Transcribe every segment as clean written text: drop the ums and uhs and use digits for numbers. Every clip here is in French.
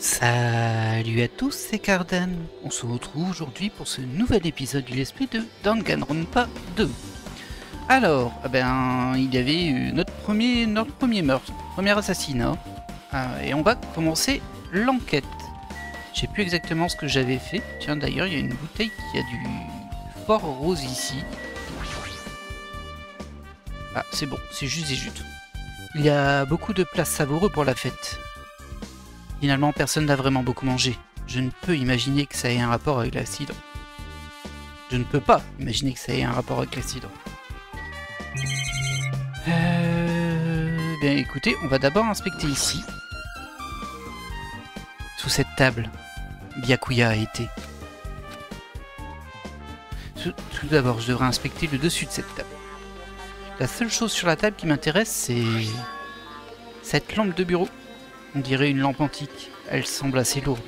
Salut à tous, c'est Cardan. On se retrouve aujourd'hui pour ce nouvel épisode du Let's Play de Danganronpa 2. Alors, il y avait eu notre premier meurtre, premier assassinat, et on va commencer l'enquête. Je sais plus exactement ce que j'avais fait. Tiens, d'ailleurs, il y a une bouteille qui a du fort rose ici. Ah, c'est bon, c'est juste des jutes. Il y a beaucoup de plats savoureux pour la fête. Finalement, personne n'a vraiment beaucoup mangé. Je ne peux imaginer que ça ait un rapport avec la cidre. Je ne peux pas imaginer que ça ait un rapport avec la cidre. Bien écoutez, on va d'abord inspecter ici. Sous cette table, Byakuya a été. Tout d'abord, je devrais inspecter le dessus de cette table. La seule chose sur la table qui m'intéresse, c'est cette lampe de bureau. On dirait une lampe antique, elle semble assez lourde.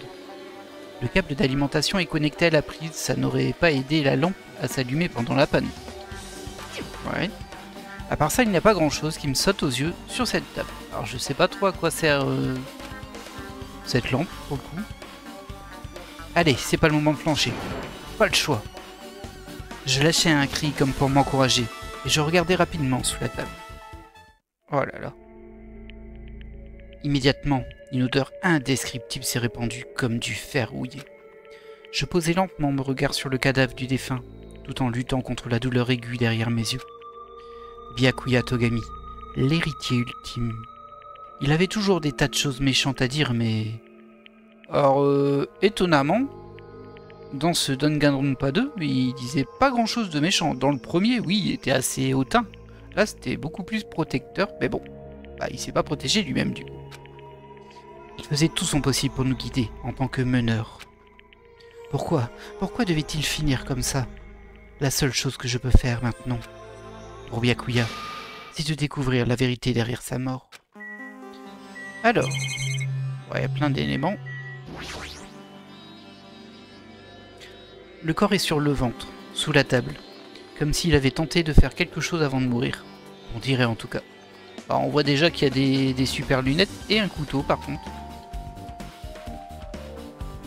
Le câble d'alimentation est connecté à la prise, ça n'aurait pas aidé la lampe à s'allumer pendant la panne. Ouais. À part ça, il n'y a pas grand chose qui me saute aux yeux sur cette table. Alors je sais pas trop à quoi sert cette lampe, pour le coup. Allez, c'est pas le moment de flancher. Pas le choix. Je lâchais un cri comme pour m'encourager, et je regardais rapidement sous la table. Oh là là. Immédiatement, une odeur indescriptible s'est répandue comme du fer rouillé. Je posai lentement mon regard sur le cadavre du défunt, tout en luttant contre la douleur aiguë derrière mes yeux. Byakuya Togami, l'héritier ultime. Il avait toujours des tas de choses méchantes à dire, mais... Alors, étonnamment, dans ce Danganronpa 2, il disait pas grand chose de méchant. Dans le premier, oui, il était assez hautain. Là, c'était beaucoup plus protecteur, mais bon, il s'est pas protégé lui-même du coup. Il faisait tout son possible pour nous guider en tant que meneur. Pourquoi devait-il finir comme ça? La seule chose que je peux faire maintenant, pour Byakuya, c'est de découvrir la vérité derrière sa mort. Alors, il y a plein d'éléments. Le corps est sur le ventre, sous la table, comme s'il avait tenté de faire quelque chose avant de mourir. On dirait en tout cas. Alors, on voit déjà qu'il y a des super lunettes et un couteau par contre.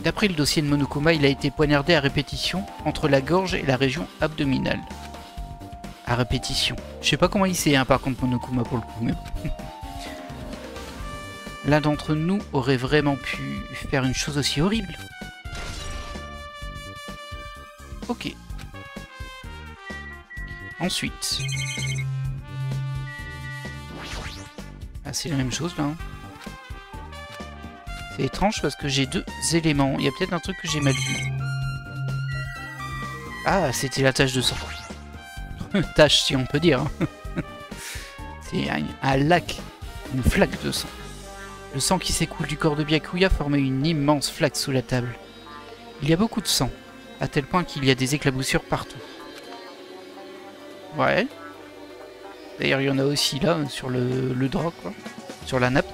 D'après le dossier de Monokuma, il a été poignardé à répétition entre la gorge et la région abdominale. À répétition. Je sais pas comment il sait, par contre, Monokuma pour le coup. Mais... L'un d'entre nous aurait vraiment pu faire une chose aussi horrible. Ok. Ensuite. Ah, c'est la même chose là. C'est étrange parce que j'ai deux éléments. Il y a peut-être un truc que j'ai mal vu. Ah, c'était la tache de sang. Tache, si on peut dire. C'est un lac, une flaque de sang. Le sang qui s'écoule du corps de Byakuya formait une immense flaque sous la table. Il y a beaucoup de sang, à tel point qu'il y a des éclaboussures partout. Ouais. D'ailleurs, il y en a aussi là, sur le drap, quoi. Sur la nappe.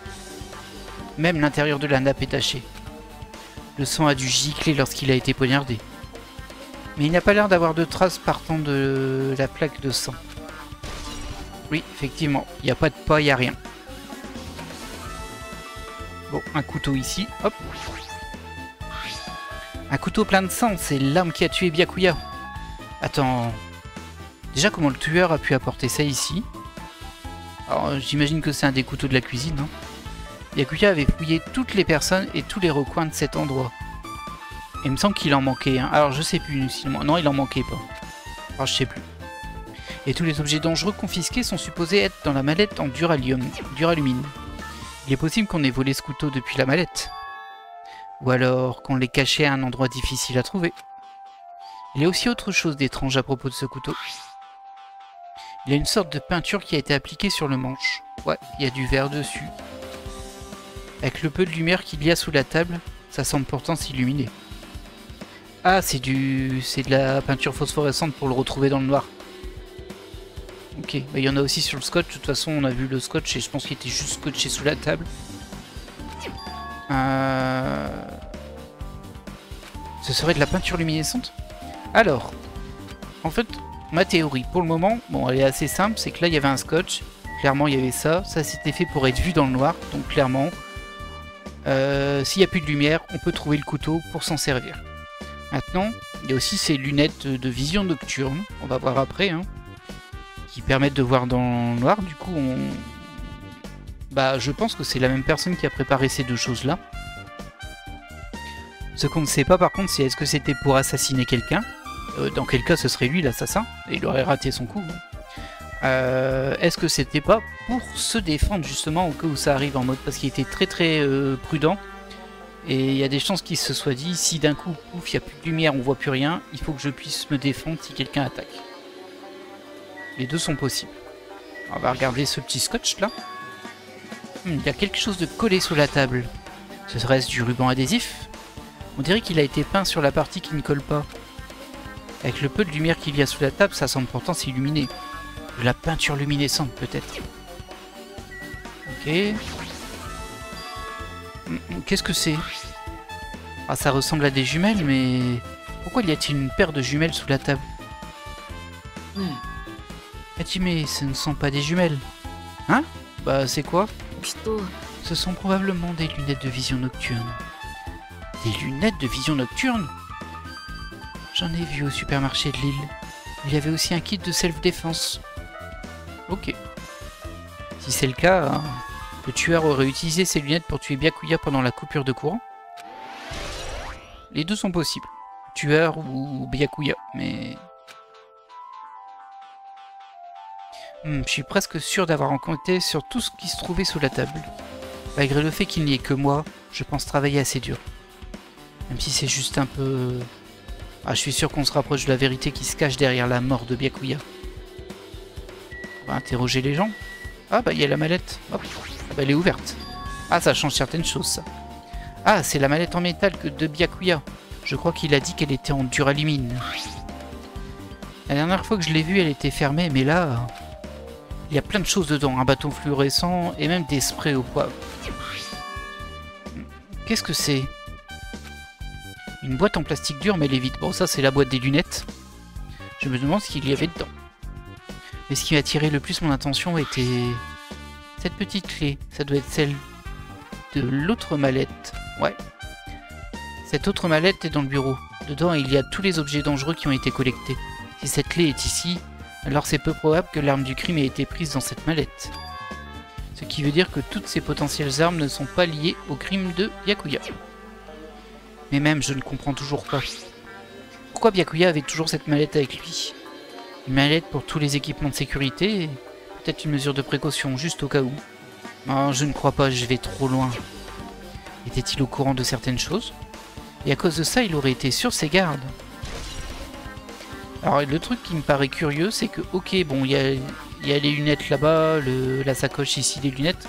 Même l'intérieur de la nappe est taché. Le sang a dû gicler lorsqu'il a été poignardé. Mais il n'y a pas l'air d'avoir de traces partant de la plaque de sang. Oui, effectivement, il n'y a pas de pas, il n'y a rien. Bon, un couteau ici, hop. Un couteau plein de sang, c'est l'arme qui a tué Byakuya. Attends... Déjà, comment le tueur a pu apporter ça ici? Alors, j'imagine que c'est un des couteaux de la cuisine, hein. Byakuya avait fouillé toutes les personnes et tous les recoins de cet endroit. Et il me semble qu'il en manquait un. Alors, je sais plus, non, il en manquait pas. Alors, je sais plus. Et tous les objets dangereux confisqués sont supposés être dans la mallette en duralumine. Il est possible qu'on ait volé ce couteau depuis la mallette. Ou alors qu'on l'ait caché à un endroit difficile à trouver. Il y a aussi autre chose d'étrange à propos de ce couteau. Il y a une sorte de peinture qui a été appliquée sur le manche. Ouais, il y a du verre dessus. Avec le peu de lumière qu'il y a sous la table, ça semble pourtant s'illuminer. Ah, c'est de la peinture phosphorescente pour le retrouver dans le noir. Ok, il y en a aussi sur le scotch. De toute façon, on a vu le scotch et je pense qu'il était juste scotché sous la table. Ce serait de la peinture luminescente? Alors, en fait, ma théorie, pour le moment, bon, elle est assez simple, c'est que là, il y avait un scotch. Clairement, il y avait ça. Ça, c'était fait pour être vu dans le noir. Donc, clairement, S'il n'y a plus de lumière, on peut trouver le couteau pour s'en servir. Maintenant, il y a aussi ces lunettes de vision nocturne, on va voir après, hein, qui permettent de voir dans le noir. Du coup, je pense que c'est la même personne qui a préparé ces deux choses-là. Ce qu'on ne sait pas par contre, c'est est-ce que c'était pour assassiner quelqu'un. Dans quel cas ce serait lui l'assassin, et il aurait raté son coup. Est-ce que c'était pas pour se défendre justement au cas où ça arrive en mode, parce qu'il était très très prudent. Et il y a des chances qu'il se soit dit, si d'un coup, pouf, il n'y a plus de lumière, on voit plus rien, il faut que je puisse me défendre si quelqu'un attaque. Les deux sont possibles. On va regarder ce petit scotch là. Il y a quelque chose de collé sous la table. Ce serait-ce du ruban adhésif? On dirait qu'il a été peint sur la partie qui ne colle pas. Avec le peu de lumière qu'il y a sous la table, ça semble pourtant s'illuminer. De la peinture luminescente peut-être. Ok. Qu'est-ce que c'est? Ah, ça ressemble à des jumelles, mais... Pourquoi y a-t-il une paire de jumelles sous la table? Hajime, ce ne sont pas des jumelles. Hein? Bah, c'est quoi? Ce sont probablement des lunettes de vision nocturne. Des lunettes de vision nocturne? J'en ai vu au supermarché de l'île. Il y avait aussi un kit de self-défense. Ok. Si c'est le cas, hein, le tueur aurait utilisé ses lunettes pour tuer Byakuya pendant la coupure de courant. Les deux sont possibles. Tueur ou Byakuya, mais... je suis presque sûr d'avoir enquêté sur tout ce qui se trouvait sous la table. Malgré le fait qu'il n'y ait que moi, je pense travailler assez dur. Même si c'est juste un peu... Ah, je suis sûr qu'on se rapproche de la vérité qui se cache derrière la mort de Byakuya. On va interroger les gens. Ah bah il y a la mallette. Hop. Ah, bah, elle est ouverte. Ah, ça change certaines choses ça. Ah, c'est la mallette en métal de Byakuya. Je crois qu'il a dit qu'elle était en duralumin. La dernière fois que je l'ai vue, elle était fermée, mais là... Il y a plein de choses dedans, un bâton fluorescent et même des sprays au poivre. Qu'est-ce que c'est? Une boîte en plastique dur, mais elle est vide. Bon, ça c'est la boîte des lunettes. Je me demande ce qu'il y avait dedans. Mais ce qui m'a attiré le plus mon attention était... cette petite clé. Ça doit être celle de l'autre mallette. Ouais. Cette autre mallette est dans le bureau. Dedans, il y a tous les objets dangereux qui ont été collectés. Si cette clé est ici, alors c'est peu probable que l'arme du crime ait été prise dans cette mallette. Ce qui veut dire que toutes ces potentielles armes ne sont pas liées au crime de Byakuya. Mais même, je ne comprends toujours pas. Pourquoi Byakuya avait toujours cette mallette avec lui? Une mallette pour tous les équipements de sécurité et peut-être une mesure de précaution, juste au cas où. Oh, je ne crois pas, je vais trop loin. Était-il au courant de certaines choses? Et à cause de ça, il aurait été sur ses gardes. Alors le truc qui me paraît curieux, c'est que, ok, bon, il y a les lunettes là-bas, la sacoche ici, les lunettes.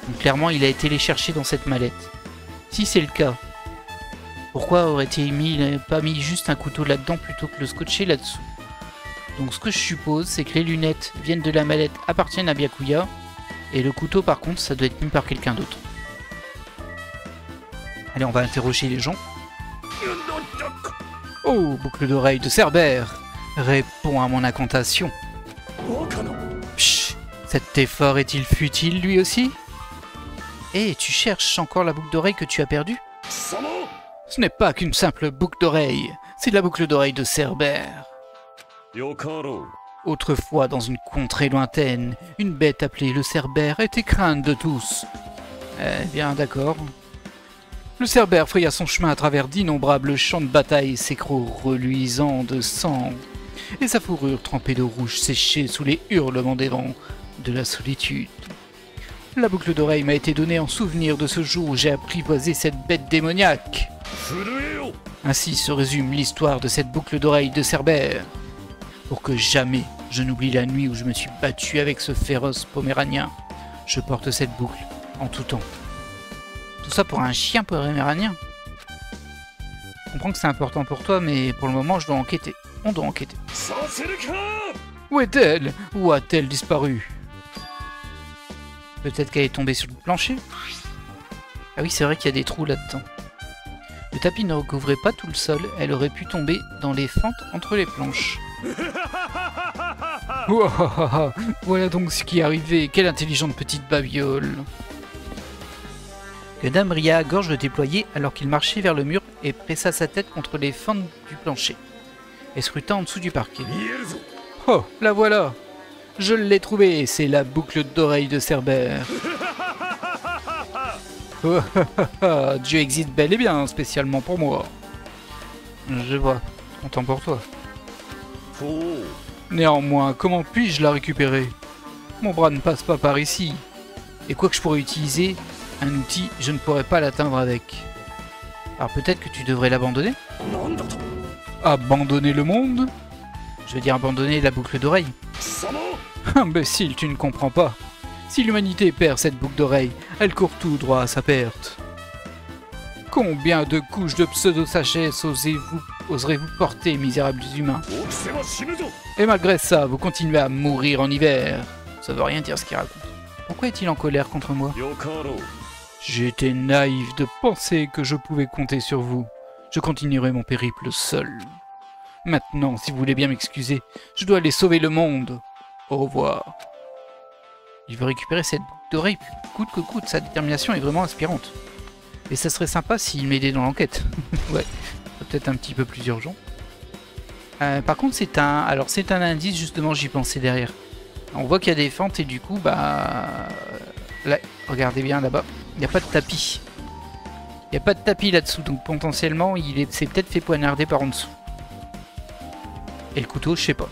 Donc clairement, il a été les chercher dans cette mallette. Si c'est le cas, pourquoi aurait-il pas mis juste un couteau là-dedans plutôt que le scotcher là-dessous? Donc ce que je suppose, c'est que les lunettes viennent de la mallette, appartiennent à Byakuya, et le couteau par contre, ça doit être mis par quelqu'un d'autre. Allez, on va interroger les gens. Oh, boucle d'oreille de Cerbère! Réponds à mon incantation. Psh, cet effort est-il futile lui aussi? Eh, tu cherches encore la boucle d'oreille que tu as perdue? Ce n'est pas qu'une simple boucle d'oreille, c'est la boucle d'oreille de Cerbère. Autrefois, dans une contrée lointaine, une bête appelée le Cerbère était crainte de tous. Eh bien, d'accord. Le Cerbère fraya son chemin à travers d'innombrables champs de bataille et ses crocs reluisants de sang, et sa fourrure trempée de rouge séchée sous les hurlements des vents de la solitude. La boucle d'oreille m'a été donnée en souvenir de ce jour où j'ai apprivoisé cette bête démoniaque. Ainsi se résume l'histoire de cette boucle d'oreille de Cerbère. Pour que jamais je n'oublie la nuit où je me suis battu avec ce féroce poméranien, je porte cette boucle en tout temps. Tout ça pour un chien poméranien. Je comprends que c'est important pour toi, mais pour le moment je dois enquêter. On doit enquêter. Où est-elle? Où a-t-elle disparu? Peut-être qu'elle est tombée sur le plancher? Ah oui, c'est vrai qu'il y a des trous là-dedans. Le tapis ne recouvrait pas tout le sol, elle aurait pu tomber dans les fentes entre les planches. Ouah, voilà donc ce qui est arrivé, quelle intelligente petite babiole. que Dame Ria, gorge déployée alors qu'il marchait vers le mur et pressa sa tête contre les fentes du plancher, et scruta en dessous du parquet. Oh, la voilà! Je l'ai trouvée, c'est la boucle d'oreille de Cerbère. Oh, Dieu existe bel et bien, spécialement pour moi. Je vois, content pour toi. Néanmoins, comment puis-je la récupérer? Mon bras ne passe pas par ici. Et quoi que je pourrais utiliser un outil, je ne pourrais pas l'atteindre avec. Alors peut-être que tu devrais l'abandonner? Abandonner le monde? Je veux dire abandonner la boucle d'oreille. Imbécile, tu ne comprends pas. Si l'humanité perd cette boucle d'oreille, elle court tout droit à sa perte. Combien de couches de pseudo-sagesse oserez-vous porter, misérables humains? Et malgré ça, vous continuez à mourir en hiver. Ça veut rien dire ce qu'il raconte. Pourquoi est-il en colère contre moi? J'étais naïf de penser que je pouvais compter sur vous. Je continuerai mon périple seul. Maintenant, si vous voulez bien m'excuser, je dois aller sauver le monde. Au revoir. Il veut récupérer cette boucle d'oreille coûte que coûte. Sa détermination est vraiment inspirante. Et ça serait sympa s'il m'aidait dans l'enquête. Ouais, peut-être un petit peu plus urgent. Par contre, c'est un indice, justement, j'y pensais derrière. On voit qu'il y a des fentes et du coup, bah... Là, regardez bien là-bas, il n'y a pas de tapis. Il n'y a pas de tapis là-dessous, donc potentiellement, c'est peut-être fait poignarder par en dessous. Et le couteau, je sais pas.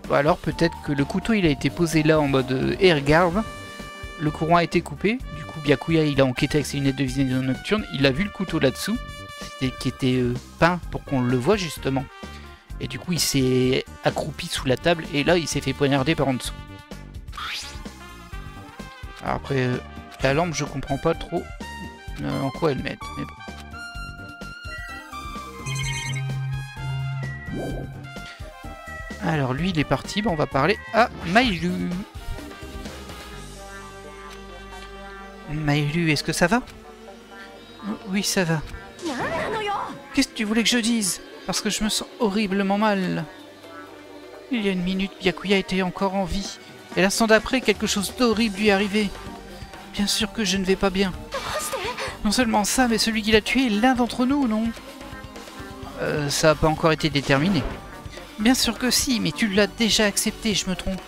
Ou alors peut-être que le couteau, il a été posé là en mode air-garde. Le courant a été coupé. Du coup, Byakuya, il a enquêté avec ses lunettes de vision nocturne. Il a vu le couteau là-dessous, qui était peint pour qu'on le voit justement. Et du coup, il s'est accroupi sous la table et là, il s'est fait poignarder par en dessous. Alors après, la lampe, je comprends pas trop en quoi elle met. Mais bon. Alors lui, il est parti. Bon, on va parler à Maïlu. Maïlu, est-ce que ça va? Oui, ça va. Qu'est-ce que tu voulais que je dise? Parce que je me sens horriblement mal. Il y a une minute, Byakuya était encore en vie. Et l'instant d'après, quelque chose d'horrible lui est arrivé. Bien sûr que je ne vais pas bien. Non seulement ça, mais celui qui l'a tué est l'un d'entre nous, non? Ça n'a pas encore été déterminé. Bien sûr que si, mais tu l'as déjà accepté, je me trompe.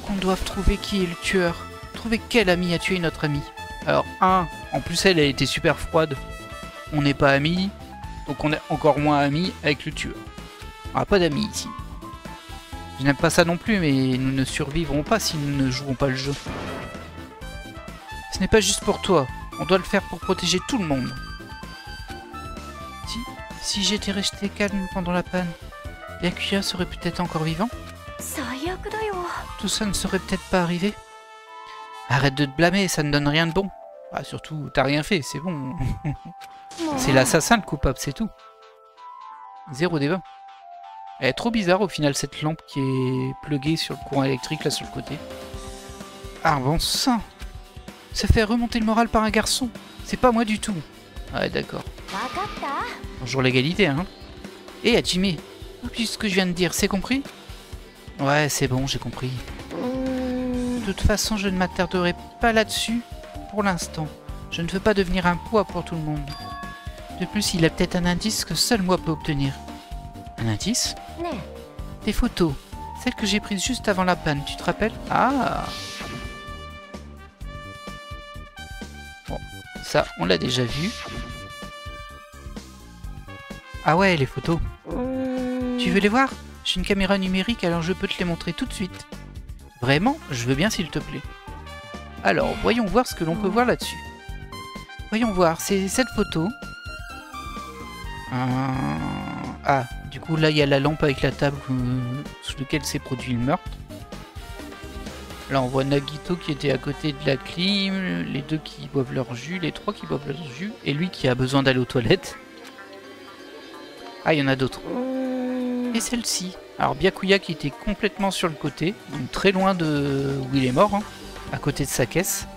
Qu'on doive trouver qui est le tueur. Trouver quel ami a tué notre ami. Alors, en plus elle a été super froide. On n'est pas amis. Donc on est encore moins amis avec le tueur. On n'a pas d'amis ici. Je n'aime pas ça non plus, mais nous ne survivrons pas si nous ne jouons pas le jeu. Ce n'est pas juste pour toi. On doit le faire pour protéger tout le monde. Si j'étais resté calme pendant la panne, Byakuya serait peut-être encore vivant? Tout ça ne serait peut-être pas arrivé. Arrête de te blâmer, ça ne donne rien de bon. Ah, surtout, t'as rien fait, c'est bon. C'est l'assassin le coupable, c'est tout. 0 des 20. Elle est trop bizarre au final cette lampe qui est pluguée sur le courant électrique là sur le côté. Ah bon sang! Ça fait remonter le moral par un garçon. C'est pas moi du tout. Ouais d'accord. Bonjour l'égalité hein. Et Hajime, puis ce que je viens de dire, c'est compris? Ouais c'est bon, j'ai compris. De toute façon je ne m'attarderai pas là-dessus pour l'instant. Je ne veux pas devenir un poids pour tout le monde. De plus, il a peut-être un indice que seul moi peux obtenir. Un indice? Des photos. Celles que j'ai prises juste avant la panne, tu te rappelles? Ah! Bon, ça, on l'a déjà vu. Ah ouais, les photos. Tu veux les voir? J'ai une caméra numérique, alors je peux te les montrer tout de suite. Vraiment? Je veux bien s'il te plaît. Alors, voyons voir ce que l'on peut voir là-dessus. Voyons voir, c'est cette photo. Ah, du coup là il y a la lampe avec la table sous laquelle s'est produit le meurtre. Là on voit Nagito qui était à côté de la clim, les deux qui boivent leur jus, les trois qui boivent leur jus, et lui qui a besoin d'aller aux toilettes. Ah il y en a d'autres. Et celle-ci. Alors Byakuya qui était complètement sur le côté, donc très loin de où il est mort, hein, à côté de sa caisse.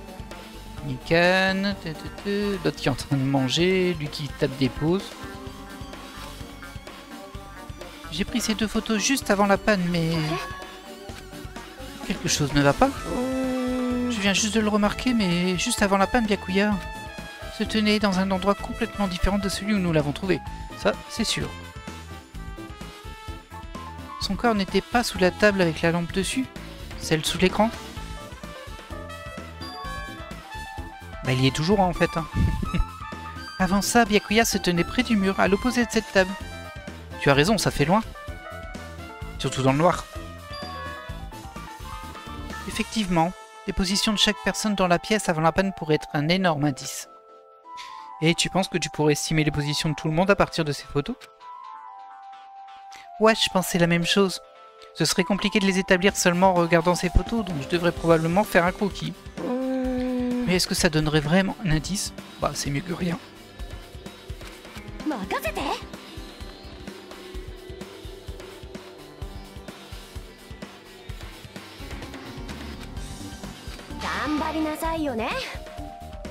Nikan, l'autre qui est en train de manger, lui qui tape des pauses. J'ai pris ces deux photos juste avant la panne, mais... quelque chose ne va pas? Je viens juste de le remarquer, mais juste avant la panne, Byakuya se tenait dans un endroit complètement différent de celui où nous l'avons trouvé. Ça, c'est sûr. Son corps n'était pas sous la table avec la lampe dessus, celle sous l'écran. Bah, il y est toujours en fait. Hein. Avant ça, Byakuya se tenait près du mur, à l'opposé de cette table. Tu as raison, ça fait loin. Surtout dans le noir. Effectivement, les positions de chaque personne dans la pièce avant la panne pourraient être un énorme indice. Et tu penses que tu pourrais estimer les positions de tout le monde à partir de ces photos? Ouais, je pensais la même chose. Ce serait compliqué de les établir seulement en regardant ces photos, donc je devrais probablement faire un croquis. Mais est-ce que ça donnerait vraiment un indice? Bah, c'est mieux que rien.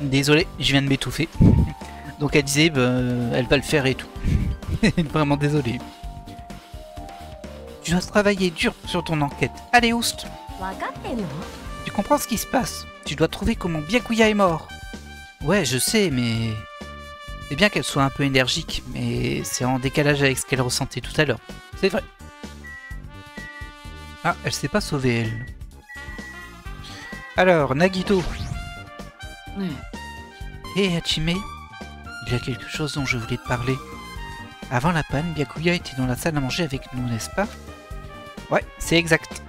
Désolé, je viens de m'étouffer. Donc elle disait, elle va le faire et tout. Vraiment désolé. Tu dois travailler dur sur ton enquête. Allez, Oust. Tu comprends ce qui se passe? Tu dois trouver comment Byakuya est mort. Ouais, je sais, mais... C'est bien qu'elle soit un peu énergique, mais c'est en décalage avec ce qu'elle ressentait tout à l'heure. C'est vrai. Ah, elle s'est pas sauvée, elle. Alors, Nagito. Hé, Hachime, il y a quelque chose dont je voulais te parler. Avant la panne, Byakuya était dans la salle à manger avec nous, n'est-ce pas? Ouais, c'est exact.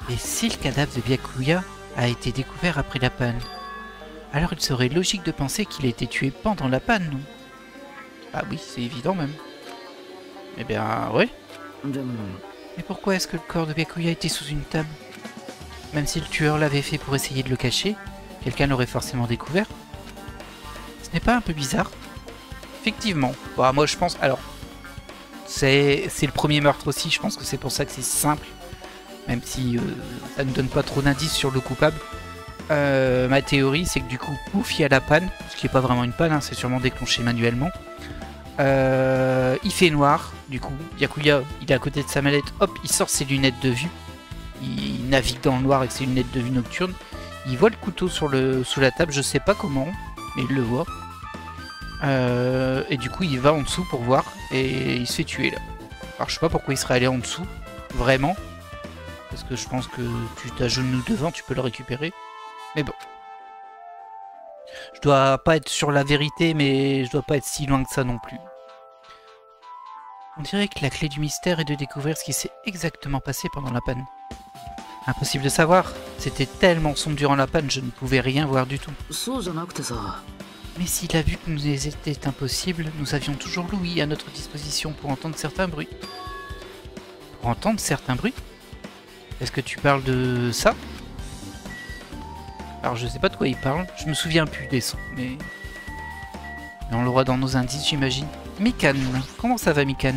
Et si le cadavre de Byakuya a été découvert après la panne, alors il serait logique de penser qu'il a été tué pendant la panne, non? Ah oui, c'est évident même. Eh bien, ouais. Mais pourquoi est-ce que le corps de Byakuya était sous une table? Même si le tueur l'avait fait pour essayer de le cacher, quelqu'un l'aurait forcément découvert. Ce n'est pas un peu bizarre? Effectivement. Bah, moi je pense... Alors, c'est le premier meurtre aussi, je pense que c'est pour ça que c'est simple. Même si ça ne donne pas trop d'indices sur le coupable. Ma théorie, c'est que du coup, pouf, il y a la panne. Ce qui n'est pas vraiment une panne, hein, c'est sûrement déclenché manuellement. Il fait noir, du coup. Byakuya, il est à côté de sa mallette, hop, il sort ses lunettes de vue. Il navigue dans le noir avec ses lunettes de vue nocturne. Il voit le couteau sous la table, je sais pas comment, mais il le voit. Et du coup, il va en dessous pour voir, et il se fait tuer là. Alors, je sais pas pourquoi il serait allé en dessous, vraiment. Parce que je pense que tu t'agenouilles devant, tu peux le récupérer. Mais bon. Je dois pas être sur la vérité, mais je dois pas être si loin que ça non plus. On dirait que la clé du mystère est de découvrir ce qui s'est exactement passé pendant la panne. Impossible de savoir. C'était tellement sombre durant la panne, je ne pouvais rien voir du tout. Mais s'il a vu que nous était impossible, nous avions toujours Louis à notre disposition pour entendre certains bruits. Pour entendre certains bruits? Est-ce que tu parles de ça? Alors je sais pas de quoi il parle, je me souviens plus des sons, mais on l'aura dans nos indices, j'imagine. Mikan, comment ça va, Mikan?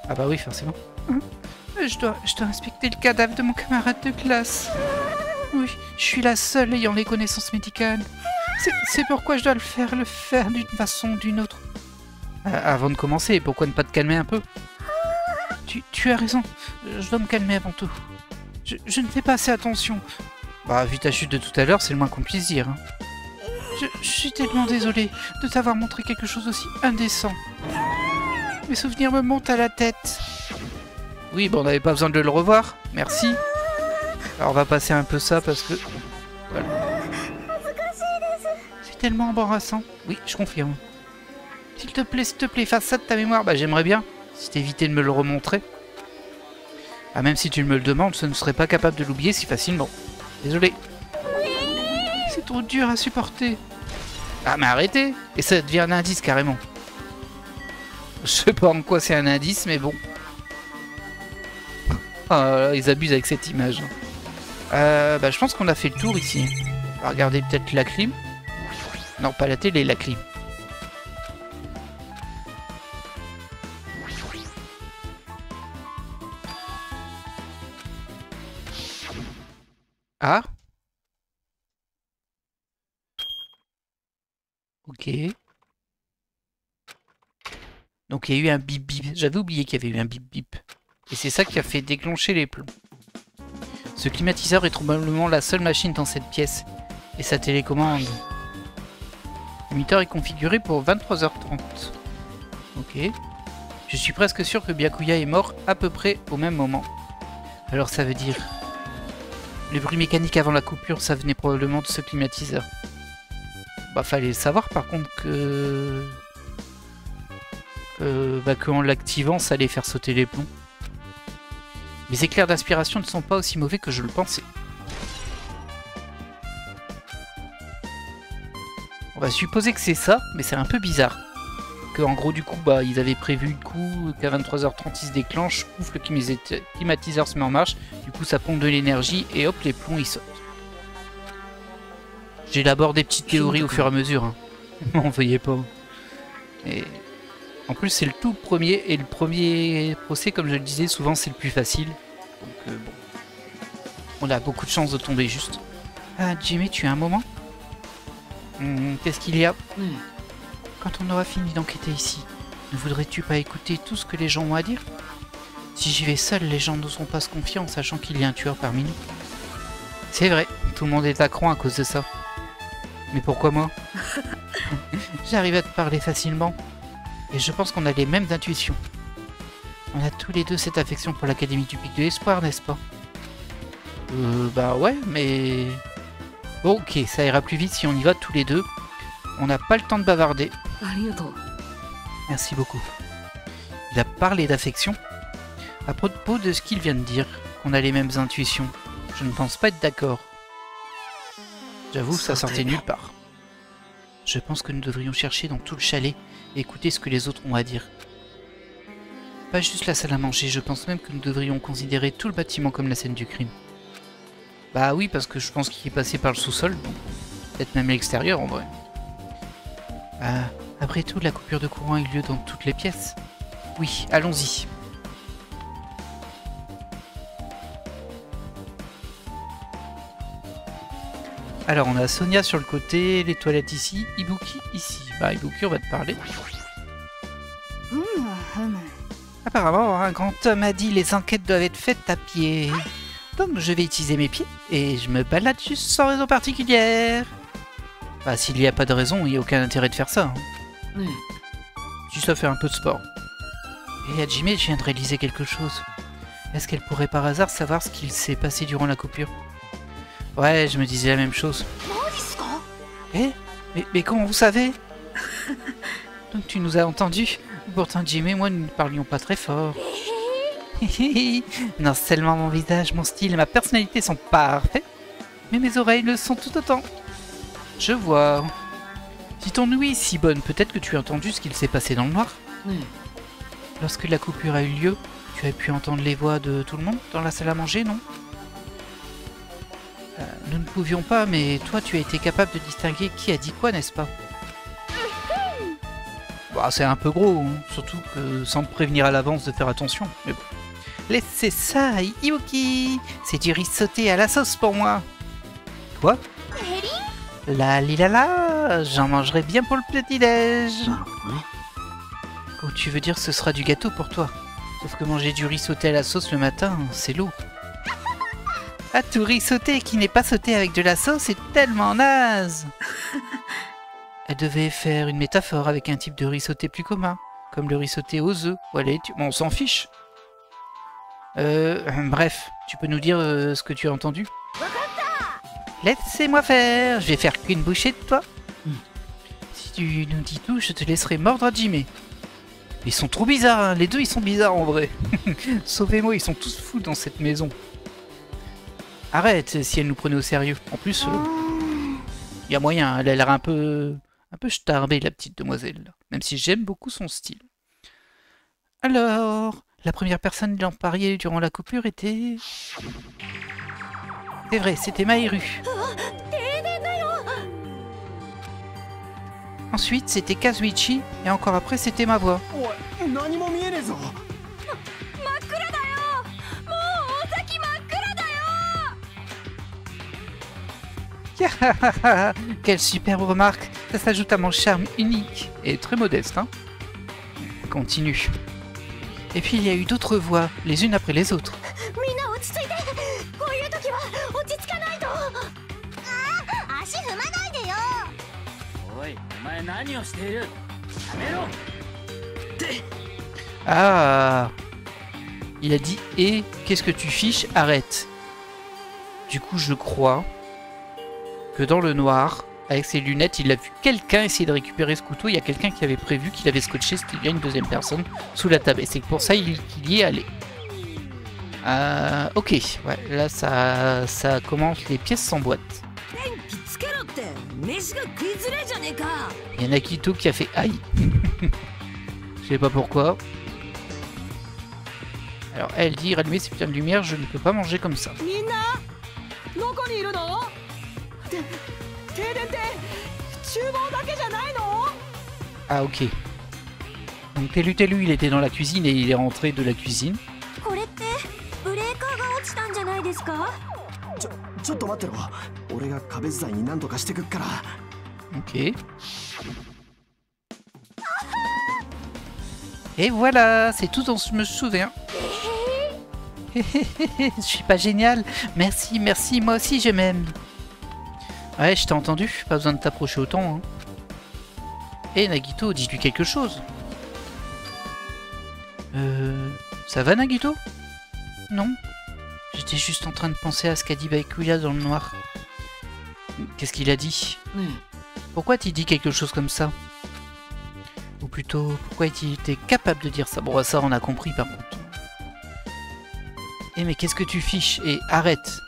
Ah bah oui, forcément. Je dois inspecter le cadavre de mon camarade de classe. Oui, je suis la seule ayant les connaissances médicales. C'est pourquoi je dois le faire d'une façon ou d'une autre. Avant de commencer, pourquoi ne pas te calmer un peu? Tu as raison, je dois me calmer avant tout. Je ne fais pas assez attention. Bah, vu ta chute de tout à l'heure, c'est le moins qu'on puisse dire. Hein. Je suis tellement désolée de t'avoir montré quelque chose aussi indécent. Mes souvenirs me montent à la tête. Oui, bon, on n'avait pas besoin de le revoir. Merci. Alors, on va passer un peu ça parce que... Voilà. C'est tellement embarrassant. Oui, je confirme. S'il te plaît, efface ça de ta mémoire. Bah, j'aimerais bien. Si t'évitais de me le remontrer. Ah, même si tu me le demandes, je ne serais pas capable de l'oublier si facilement. Désolé. C'est trop dur à supporter. Ah, mais arrêtez. Et ça devient un indice, carrément. Je sais pas en quoi c'est un indice, mais bon. Oh, ils abusent avec cette image. Bah, je pense qu'on a fait le tour ici. On va regarder peut-être la clim. Non, pas la télé, la clim. Ah. Ok. Donc il y a eu un bip bip. J'avais oublié qu'il y avait eu un bip bip. Et c'est ça qui a fait déclencher les plombs. Ce climatiseur est probablement la seule machine dans cette pièce. Et sa télécommande. L'émetteur est configuré pour 23h30. Ok. Je suis presque sûr que Byakuya est mort à peu près au même moment. Alors ça veut dire... Les bruits mécaniques avant la coupure, ça venait probablement de ce climatiseur. Bah fallait le savoir par contre que... qu'en l'activant, ça allait faire sauter les plombs. Mes éclairs d'aspiration ne sont pas aussi mauvais que je le pensais. On va supposer que c'est ça, mais c'est un peu bizarre. Que en gros du coup, bah ils avaient prévu du coup qu'à 23h30 il se déclenche, ouf, le climatiseur se met en marche, du coup ça pompe de l'énergie et hop, les plombs ils sautent. J'élabore des petites théories au fur et à mesure. Hein. M'en veuillez pas. Et... En plus, c'est le tout premier, et le premier procès, comme je le disais, souvent c'est le plus facile. Donc bon. On a beaucoup de chances de tomber juste. Ah, Jimmy, tu as un moment? Qu'est-ce qu'il y a? Quand on aura fini d'enquêter ici, ne voudrais-tu pas écouter tout ce que les gens ont à dire? Si j'y vais seul, les gens n'oseront pas se confier en sachant qu'il y a un tueur parmi nous. C'est vrai, tout le monde est accro à cause de ça. Mais pourquoi moi? J'arrive à te parler facilement. Et je pense qu'on a les mêmes intuitions. On a tous les deux cette affection pour l'Académie du Pic de l'Espoir, n'est-ce pas? Bah ouais, mais... Bon, ok, ça ira plus vite si on y va tous les deux. On n'a pas le temps de bavarder. Merci beaucoup. Il a parlé d'affection. À propos de ce qu'il vient de dire, qu'on a les mêmes intuitions, je ne pense pas être d'accord. J'avoue, ça sortait nulle part. Je pense que nous devrions chercher dans tout le chalet et écouter ce que les autres ont à dire. Pas juste la salle à manger, je pense même que nous devrions considérer tout le bâtiment comme la scène du crime. Bah oui, parce que je pense qu'il est passé par le sous-sol, donc peut-être même l'extérieur en vrai. Après tout, la coupure de courant a eu lieu dans toutes les pièces. Oui, allons-y. Alors on a Sonia sur le côté, les toilettes ici, Ibuki ici. Bah Ibuki, on va te parler. Apparemment, un grand homme a dit les enquêtes doivent être faites à pied. Donc je vais utiliser mes pieds et je me balade juste sans raison particulière. Bah s'il n'y a pas de raison, il n'y a aucun intérêt de faire ça. Hein. Juste à faire un peu de sport. Et Hajime, je viens de réaliser quelque chose. Est-ce qu'elle pourrait par hasard savoir ce qu'il s'est passé durant la coupure? Ouais, je me disais la même chose. Eh? Mais comment vous savez? Donc tu nous as entendus? Pourtant Jim et moi nous ne parlions pas très fort. Non seulement mon visage, mon style et ma personnalité sont parfaits, mais mes oreilles le sont tout autant. Je vois. Si ton ouïe est si bonne, peut-être que tu as entendu ce qu'il s'est passé dans le noir? Lorsque la coupure a eu lieu, tu as pu entendre les voix de tout le monde dans la salle à manger, non? Nous ne pouvions pas, mais toi tu as été capable de distinguer qui a dit quoi, n'est-ce pas? Bah, c'est un peu gros, hein. Surtout que sans te prévenir à l'avance de faire attention. Mais bon. Laissez ça, Ibuki. C'est du riz sauté à la sauce pour moi. Quoi? La lilala, j'en mangerai bien pour le petit-déj. Oh, tu veux dire que ce sera du gâteau pour toi? Sauf que manger du riz sauté à la sauce le matin, c'est lourd. Ah, tout riz sauté qui n'est pas sauté avec de la sauce est tellement naze. Elle devait faire une métaphore avec un type de riz sauté plus commun, comme le riz sauté aux œufs. Bon, on s'en fiche. Bref, tu peux nous dire ce que tu as entendu? Laissez-moi faire, je vais faire qu'une bouchée de toi. Si tu nous dis tout, je te laisserai mordre à Jimé. Ils sont trop bizarres, hein. Les deux ils sont bizarres en vrai. Sauvez-moi, ils sont tous fous dans cette maison. Arrête si elle nous prenait au sérieux. En plus, y a moyen, elle a l'air un peu starbée la petite demoiselle. Même si j'aime beaucoup son style. Alors, la première personne qui en parlait durant la coupure était... C'est vrai, c'était Maïru. Ensuite, c'était Kazuichi, et encore après, c'était ma voix. Quelle superbe remarque. Ça s'ajoute à mon charme unique et très modeste, hein. Continue. Et puis il y a eu d'autres voix, les unes après les autres. Ah, il a dit et qu'est-ce que tu fiches? Arrête. Du coup, je crois que dans le noir, avec ses lunettes, il a vu quelqu'un essayer de récupérer ce couteau. Il y a quelqu'un qui avait prévu qu'il avait scotché, c'était bien une deuxième personne sous la table. Et c'est pour ça qu'il y est allé. Ok, ouais, là ça commence, les pièces s'emboîtent. Il y a Nagito qui a fait aïe. Je sais pas pourquoi. Alors elle dit rallumer ces putains de lumière, je ne peux pas manger comme ça. Ah ok. Donc Telu il était dans la cuisine et il est rentré de la cuisine. Ok. Et voilà, c'est tout dont je me souviens. Je suis pas génial. Merci, merci, moi aussi je m'aime. Ouais, je t'ai entendu, pas besoin de t'approcher autant. Hein. Et Nagito, dis-lui quelque chose. Ça va Nagito? Non. J'étais juste en train de penser à ce qu'a dit Byakuya dans le noir. Qu'est-ce qu'il a dit? Pourquoi t'y dis quelque chose comme ça? Ou plutôt, pourquoi il était capable de dire ça? Bon, ça on a compris par contre. Eh mais qu'est-ce que tu fiches? Et arrête!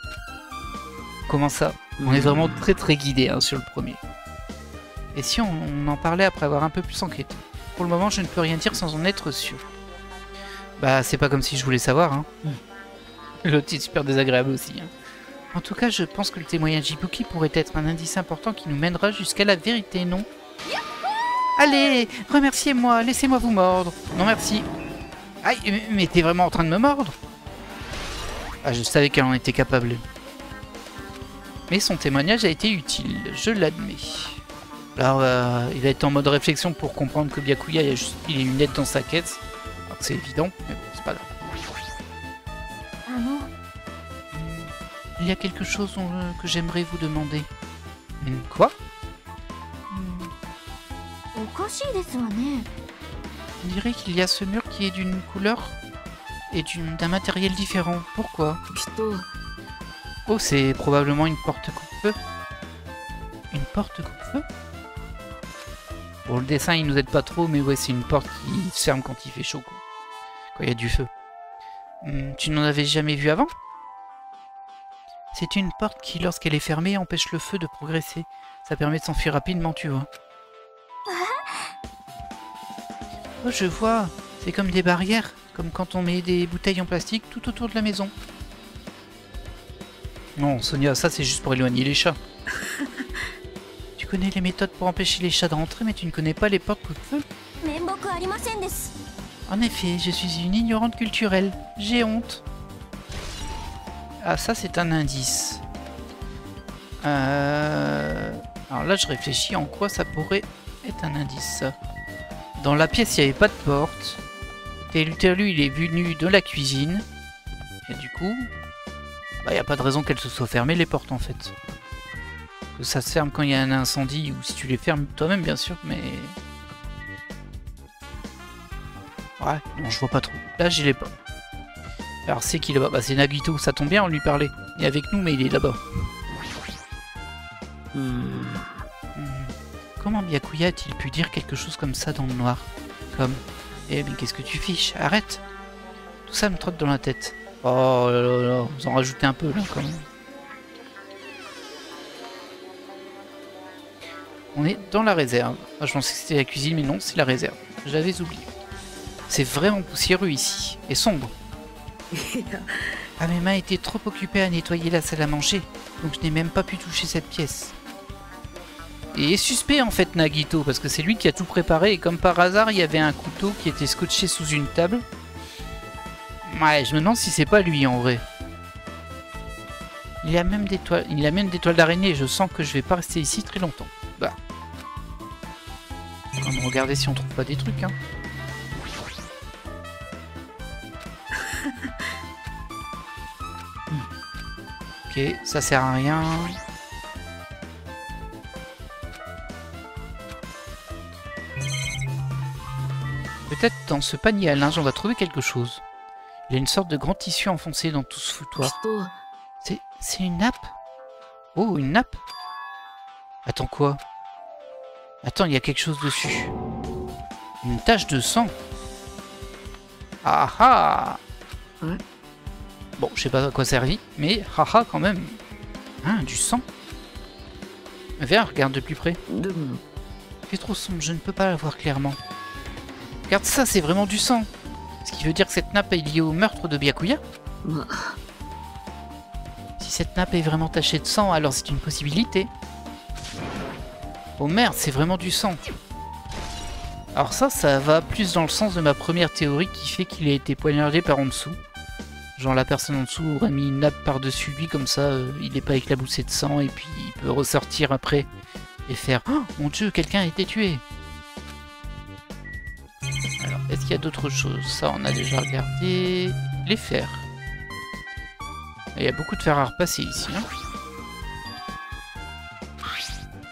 Comment ça? On est vraiment très très guidé hein, sur le premier. Et si on en parlait après avoir un peu plus enquêté? Pour le moment, je ne peux rien dire sans en être sûr. Bah, c'est pas comme si je voulais savoir. Hein. L'autre est super désagréable aussi. Hein. En tout cas, je pense que le témoignage d'Ibuki pourrait être un indice important qui nous mènera jusqu'à la vérité, non? Allez, remerciez-moi, laissez-moi vous mordre. Non, merci. Aïe, mais t'es vraiment en train de me mordre? Ah, je savais qu'elle en était capable. Mais son témoignage a été utile, je l'admets. Alors, il va être en mode réflexion pour comprendre que Byakuya il a juste pris les lunettes dans sa caisse. Alors que c'est évident, mais bon, c'est pas grave. Il y a quelque chose que j'aimerais vous demander. Quoi? On dirait qu'il y a ce mur qui est d'une couleur et d'un matériel différent. Pourquoi? Oh, c'est probablement une porte coupe-feu. Une porte coupe-feu? Bon, le dessin il nous aide pas trop, mais ouais, c'est une porte qui se ferme quand il fait chaud, quoi. Quand il y a du feu. Tu n'en avais jamais vu avant? C'est une porte qui, lorsqu'elle est fermée, empêche le feu de progresser. Ça permet de s'enfuir rapidement, tu vois. Oh, je vois. C'est comme des barrières, comme quand on met des bouteilles en plastique tout autour de la maison. Non, Sonia, ça c'est juste pour éloigner les chats. Tu connais les méthodes pour empêcher les chats de rentrer, mais tu ne connais pas les portes coupe-feu? En effet, je suis une ignorante culturelle. J'ai honte. Ah, ça c'est un indice. Alors là, je réfléchis en quoi ça pourrait être un indice. Dans la pièce, il n'y avait pas de porte. Telu, il est venu de la cuisine. Et du coup, il n'y a pas de raison qu'elles se soient fermées, les portes, en fait. Que ça se ferme quand il y a un incendie, ou si tu les fermes toi-même, bien sûr, mais... Ouais, non, je vois pas trop. Là, j'y l'ai pas. Alors, c'est qui là-bas? Bah, c'est Nagito, ça tombe bien, on lui parlait. Il est avec nous, mais il est là-bas. Comment Byakuya a-t-il pu dire quelque chose comme ça dans le noir? Comme, eh mais qu'est-ce que tu fiches? Arrête! Tout ça me trotte dans la tête. Oh là là là, vous en rajoutez un peu là quand même. On est dans la réserve. Moi, je pensais que c'était la cuisine, mais non, c'est la réserve. J'avais oublié. C'est vraiment poussiéreux ici, et sombre. Ah, mes mains étaient trop occupées à nettoyer la salle à manger, donc je n'ai même pas pu toucher cette pièce. Et suspect en fait Nagito, parce que c'est lui qui a tout préparé, et comme par hasard, il y avait un couteau qui était scotché sous une table. Ouais, je me demande si c'est pas lui en vrai. Il a même des toiles d'araignée, je sens que je vais pas rester ici très longtemps. Bah. On va regarder si on trouve pas des trucs, hein. Ok, ça sert à rien. Peut-être dans ce panier à linge, on va trouver quelque chose. Il y a une sorte de grand tissu enfoncé dans tout ce foutoir. C'est une nappe? Oh, une nappe? Attends, quoi? Attends, il y a quelque chose dessus. Une tache de sang. Ah ah! Ouais. Bon, je sais pas à quoi ça servit, mais haha quand même. Hein, du sang? Viens, regarde de plus près. Il fait trop sombre, je ne peux pas la voir clairement. Regarde ça, c'est vraiment du sang. Ce qui veut dire que cette nappe est liée au meurtre de Byakuya? Si cette nappe est vraiment tachée de sang, alors c'est une possibilité. Oh merde, c'est vraiment du sang. Alors ça va plus dans le sens de ma première théorie qui fait qu'il a été poignardé par en dessous. Genre la personne en dessous aurait mis une nappe par-dessus lui, comme ça il n'est pas éclaboussé de sang et puis il peut ressortir après et faire « Oh mon dieu, quelqu'un a été tué !» Alors, est-ce qu'il y a d'autres choses? Ça, on a déjà regardé. Les fers. Il y a beaucoup de fers à repasser ici. Hein.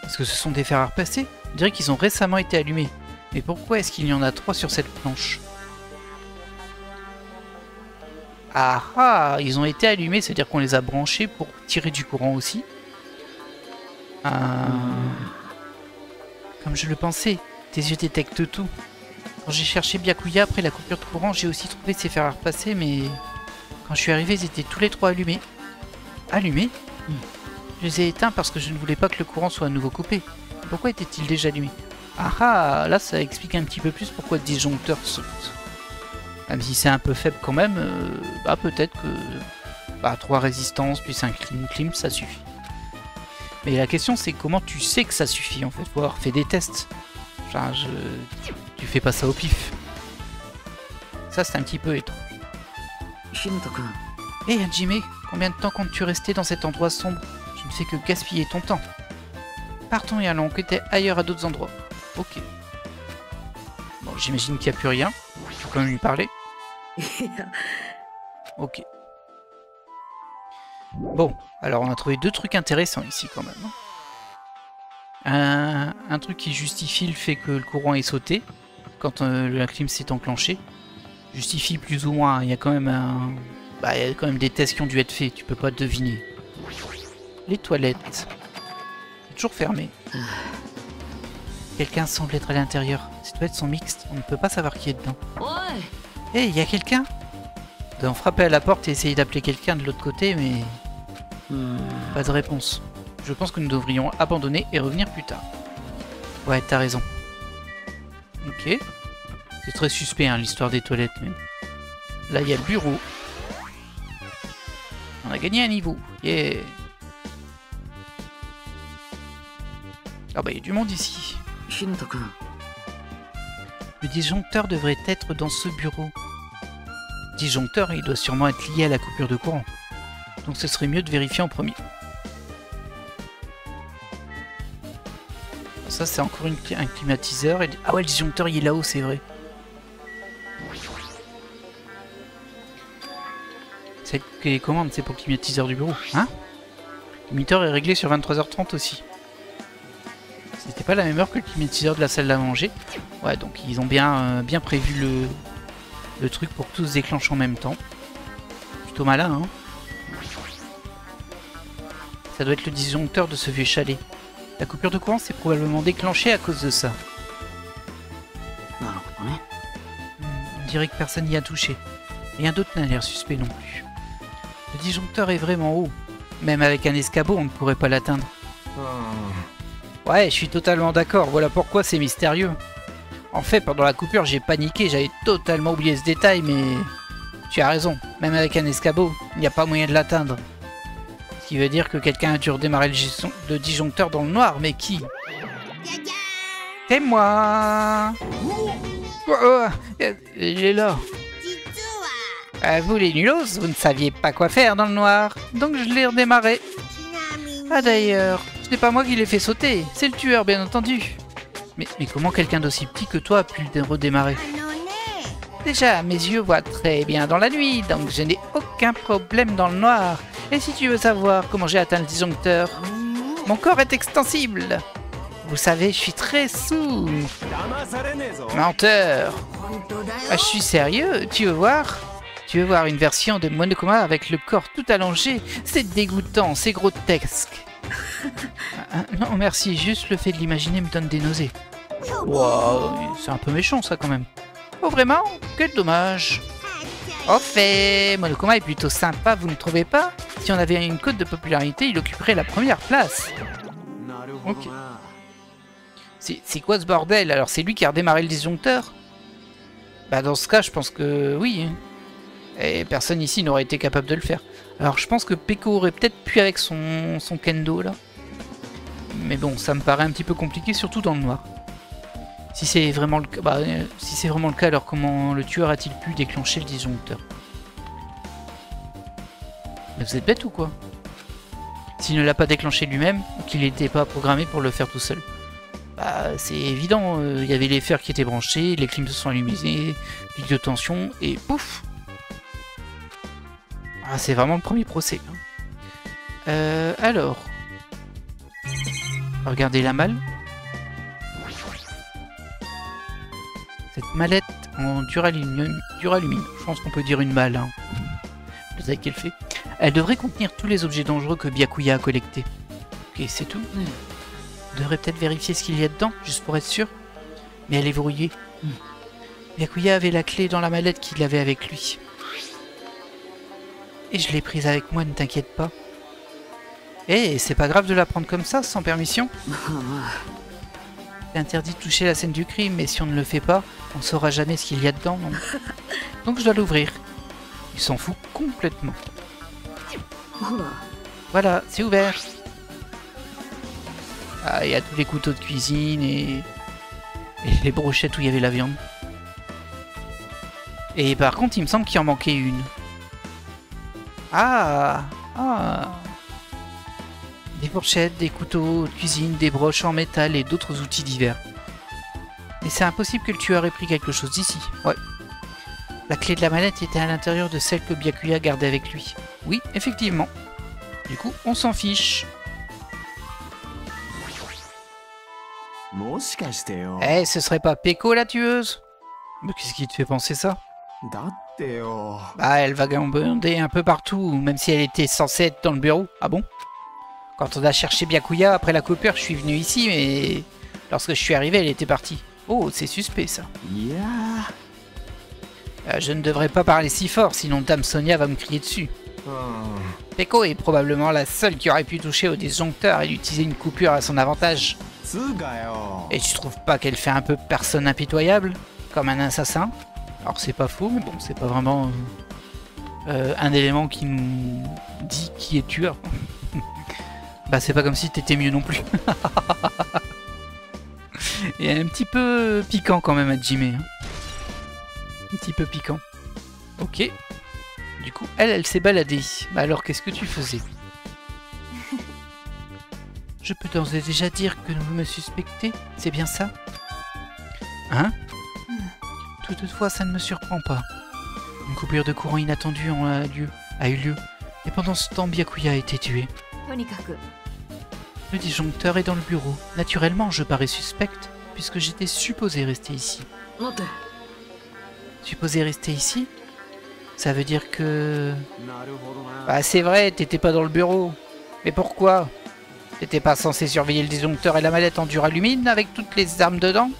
Est-ce que ce sont des fers à repasser? On dirait qu'ils ont récemment été allumés. Mais pourquoi est-ce qu'il y en a 3 sur cette planche? Ah ah, ils ont été allumés, c'est-à-dire qu'on les a branchés pour tirer du courant aussi. Comme je le pensais, tes yeux détectent tout. Quand j'ai cherché Byakuya après la coupure de courant, j'ai aussi trouvé ces fers à repasser, mais quand je suis arrivé, ils étaient tous les 3 allumés. Allumés? Je les ai éteints parce que je ne voulais pas que le courant soit à nouveau coupé. Pourquoi étaient-ils déjà allumés? Ah ah, là ça explique un petit peu plus pourquoi le disjoncteur saute. Même si c'est un peu faible quand même, bah peut-être que 3 résistances plus un clim, ça suffit. Mais la question c'est comment tu sais que ça suffit en fait, faut avoir fait des tests. Enfin, tu fais pas ça au pif. Ça c'est un petit peu étrange. Hé Hajime, combien de temps comptes-tu rester dans cet endroit sombre? Tu ne fais que gaspiller ton temps. Partons et allons enquêter ailleurs à d'autres endroits. Ok. Bon, j'imagine qu'il n'y a plus rien. Faut quand même lui parler. Ok. Bon, alors on a trouvé 2 trucs intéressants ici quand même. Un truc qui justifie le fait que le courant est sauté quand la clim s'est enclenchée. Justifie plus ou moins, il y a quand même il y a quand même des tests qui ont dû être faits, tu peux pas deviner. Les toilettes. C'est toujours fermé. Quelqu'un semble être à l'intérieur. Ces toilettes sont mixtes, on ne peut pas savoir qui est dedans. Hé, il y a quelqu'un? Nous devons frapper à la porte et essayer d'appeler quelqu'un de l'autre côté, mais... pas de réponse. Je pense que nous devrions abandonner et revenir plus tard. Ouais, t'as raison. Ok. C'est très suspect, hein, l'histoire des toilettes, même. Là, il y a le bureau. On a gagné un niveau. Yeah. Ah bah, il y a du monde ici. Le disjoncteur devrait être dans ce bureau. Le disjoncteur, il doit sûrement être lié à la coupure de courant. Donc ce serait mieux de vérifier en premier. Ça, c'est encore un climatiseur. Ah ouais, le disjoncteur, il est là-haut, c'est vrai. C'est les commandes, c'est pour le climatiseur du bureau. Hein? Le limiteur est réglé sur 23h30 aussi. C'était pas la même heure que le climatiseur de la salle à manger. Ouais, donc ils ont bien prévu le truc pour que tout se déclenche en même temps. Plutôt malin, hein? Ça doit être le disjoncteur de ce vieux chalet. La coupure de courant s'est probablement déclenchée à cause de ça. On dirait que personne n'y a touché. Rien d'autre n'a l'air suspect non plus. Le disjoncteur est vraiment haut. Même avec un escabeau, on ne pourrait pas l'atteindre. Ouais, je suis totalement d'accord. Voilà pourquoi c'est mystérieux. En fait, pendant la coupure, j'ai paniqué. J'avais totalement oublié ce détail, mais... Tu as raison. Même avec un escabeau, il n'y a pas moyen de l'atteindre. Ce qui veut dire que quelqu'un a dû redémarrer le disjoncteur dans le noir. Mais qui? C'est moi. Il est là. Vous les nulos, vous ne saviez pas quoi faire dans le noir. Donc je l'ai redémarré. Ah d'ailleurs, ce n'est pas moi qui l'ai fait sauter. C'est le tueur, bien entendu. Mais comment quelqu'un d'aussi petit que toi a pu le redémarrer? Déjà, mes yeux voient très bien dans la nuit, donc je n'ai aucun problème dans le noir. Et si tu veux savoir comment j'ai atteint le disjoncteur, mon corps est extensible. Vous savez, je suis très souple. Menteur. Ah, je suis sérieux, tu veux voir? Tu veux voir une version de Monokuma avec le corps tout allongé? C'est dégoûtant, c'est grotesque. Non merci, juste le fait de l'imaginer me donne des nausées. Wow, c'est un peu méchant ça quand même. Oh vraiment? Quel dommage. Au fait, Monokuma est plutôt sympa, vous ne trouvez pas? Si on avait une cote de popularité, il occuperait la première place. Ok. C'est quoi ce bordel? Alors c'est lui qui a redémarré le disjoncteur? Bah dans ce cas, je pense que oui. Et personne ici n'aurait été capable de le faire. Alors je pense que Peko aurait peut-être pu avec son kendo là. Mais bon, ça me paraît un petit peu compliqué, surtout dans le noir. Si c'est vraiment le cas, si c'est vraiment le cas, alors comment le tueur a-t-il pu déclencher le disjoncteur? Mais vous êtes bête ou quoi? S'il ne l'a pas déclenché lui-même, ou qu'il n'était pas programmé pour le faire tout seul. Bah c'est évident, il y avait les fers qui étaient branchés, les clims se sont allumés, pic de tension, et pouf! Ah c'est vraiment le premier procès. Alors... Regardez la malle. Cette mallette en duralumine, je pense qu'on peut dire une malle, hein. Vous savez qu'elle fait. Elle devrait contenir tous les objets dangereux que Byakuya a collectés. Ok, c'est tout. On devrait peut-être vérifier ce qu'il y a dedans, juste pour être sûr. Mais elle est verrouillée. Byakuya avait la clé dans la mallette qu'il avait avec lui. Et je l'ai prise avec moi, ne t'inquiète pas. Eh, c'est pas grave de la prendre comme ça, sans permission. C'est interdit de toucher la scène du crime, mais si on ne le fait pas, on ne saura jamais ce qu'il y a dedans. Donc je dois l'ouvrir. Il s'en fout complètement. Voilà, c'est ouvert. Ah, il y a tous les couteaux de cuisine et les brochettes où il y avait la viande. Et par contre, il me semble qu'il en manquait une. Ah. Des fourchettes, des couteaux de cuisine, des broches en métal et d'autres outils divers. Mais c'est impossible que le tueur ait pris quelque chose d'ici. Ouais. La clé de la mallette était à l'intérieur de celle que Byakuya gardait avec lui. Oui, effectivement. Du coup, on s'en fiche. Eh, ce serait pas Peko la tueuse? Mais qu'est-ce qui te fait penser ça? Bah, elle vagabondait un peu partout, même si elle était censée être dans le bureau. Ah bon? Quand on a cherché Byakuya après la coupure, je suis venu ici, mais lorsque je suis arrivé, elle était partie. Oh, c'est suspect ça. Je ne devrais pas parler si fort, sinon Dame Sonia va me crier dessus. Peko est probablement la seule qui aurait pu toucher au disjoncteur et utiliser une coupure à son avantage. Et tu trouves pas qu'elle fait un peu personne impitoyable? Comme un assassin? Alors c'est pas faux, mais bon, c'est pas vraiment un élément qui nous dit qui est tueur. Bah c'est pas comme si t'étais mieux non plus. Et un petit peu piquant quand même à Jimé. Hein. Un petit peu piquant. Ok. Du coup, elle s'est baladée. Bah alors qu'est-ce que tu faisais? Je peux d'ores et déjà dire que vous me suspectez, c'est bien ça? Hein? Toutefois, ça ne me surprend pas. Une coupure de courant inattendue a eu lieu. Et pendant ce temps, Byakuya a été tué. Le disjoncteur est dans le bureau. Naturellement, je parais suspecte, puisque j'étais supposé rester ici. Supposé rester ici? Ça veut dire que... Bah c'est vrai, t'étais pas dans le bureau. Mais pourquoi? T'étais pas censé surveiller le disjoncteur et la mallette en duralumine avec toutes les armes dedans?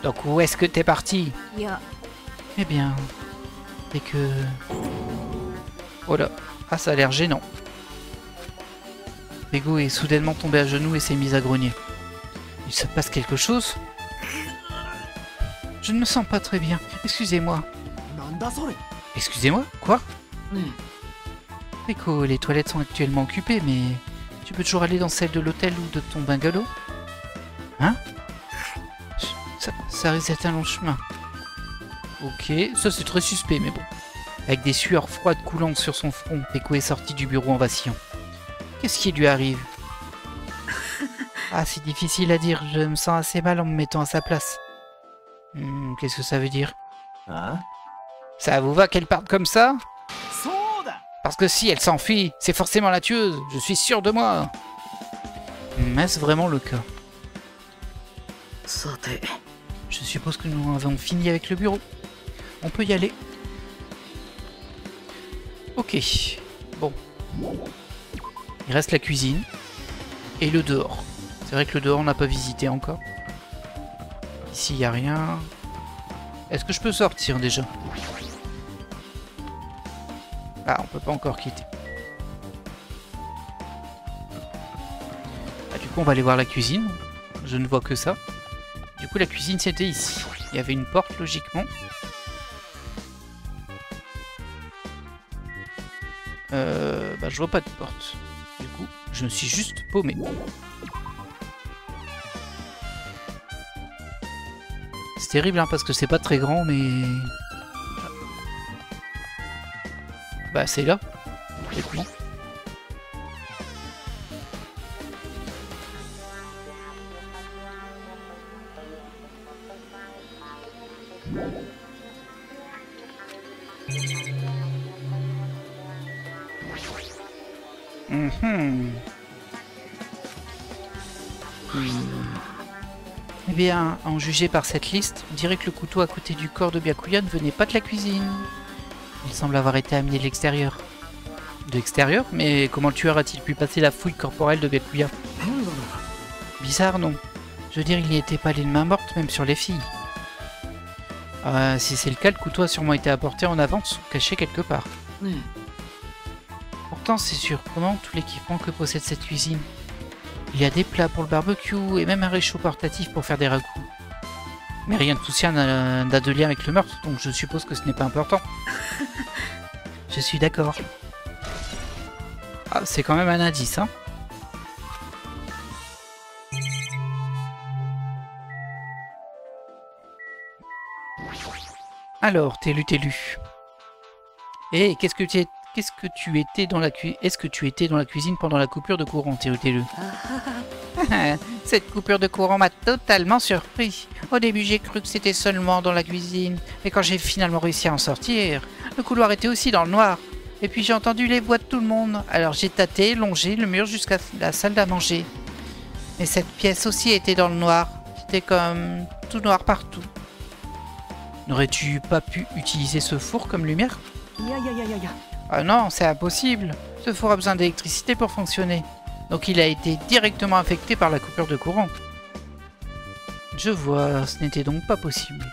Donc où est-ce que t'es parti? Eh bien... C'est que... Oh là. Ah, ça a l'air gênant. Peko est soudainement tombé à genoux et s'est mis à grogner. Il se passe quelque chose? Je ne me sens pas très bien. Excusez-moi. Excusez-moi? Quoi? Peko, les toilettes sont actuellement occupées, mais... Tu peux toujours aller dans celle de l'hôtel ou de ton bungalow? Hein? Ça risque d'être un long chemin. Ok, ça c'est très suspect, mais bon. Avec des sueurs froides coulant sur son front, Peko est sorti du bureau en vacillant. Qu'est-ce qui lui arrive? Ah, c'est difficile à dire, je me sens assez mal en me mettant à sa place. Qu'est-ce que ça veut dire? Ça vous va qu'elle parte comme ça? Parce que si elle s'enfuit, c'est forcément la tueuse. Je suis sûr de moi. Mais est-ce vraiment le cas? Je suppose que nous avons fini avec le bureau. On peut y aller. Ok. Bon. Il reste la cuisine. Et le dehors. C'est vrai que le dehors, on n'a pas visité encore. Ici, il n'y a rien. Est-ce que je peux sortir déjà? Ah, on peut pas encore quitter. Ah, du coup, on va aller voir la cuisine. Je ne vois que ça. Du coup, la cuisine, c'était ici. Il y avait une porte, logiquement. Bah, je vois pas de porte. Du coup, je me suis juste paumé. C'est terrible, hein, parce que c'est pas très grand, mais... Bah, c'est là. Complètement. Eh bien, en juger par cette liste, on dirait que le couteau à côté du corps de Byakuya ne venait pas de la cuisine. Il semble avoir été amené de l'extérieur. De l'extérieur? Mais comment le tueur a-t-il pu passer la fouille corporelle de Byakuya? Bizarre, non? Je veux dire, il n'y était pas les mains mortes, même sur les filles. Si c'est le cas, le couteau a sûrement été apporté en avance, caché quelque part. Pourtant, c'est surprenant tout l'équipement que possède cette cuisine. Il y a des plats pour le barbecue et même un réchaud portatif pour faire des ragoûts. Mais rien de tout ça n'a de lien avec le meurtre, donc je suppose que ce n'est pas important. Je suis d'accord. Ah, c'est quand même un indice, hein. Alors, t'es lu. Et qu'est-ce que tu étais dans la cuisine? Est-ce que tu étais dans la cuisine pendant la coupure de courant, t'es lu? Cette coupure de courant m'a totalement surpris. Au début, j'ai cru que c'était seulement dans la cuisine, mais quand j'ai finalement réussi à en sortir, le couloir était aussi dans le noir. Et puis j'ai entendu les voix de tout le monde, alors j'ai tâté, longé le mur jusqu'à la salle à manger. Mais cette pièce aussi était dans le noir. C'était comme tout noir partout. N'aurais-tu pas pu utiliser ce four comme lumière? Ah non, c'est impossible. Ce four a besoin d'électricité pour fonctionner. Donc il a été directement affecté par la coupure de courant. Je vois, ce n'était donc pas possible.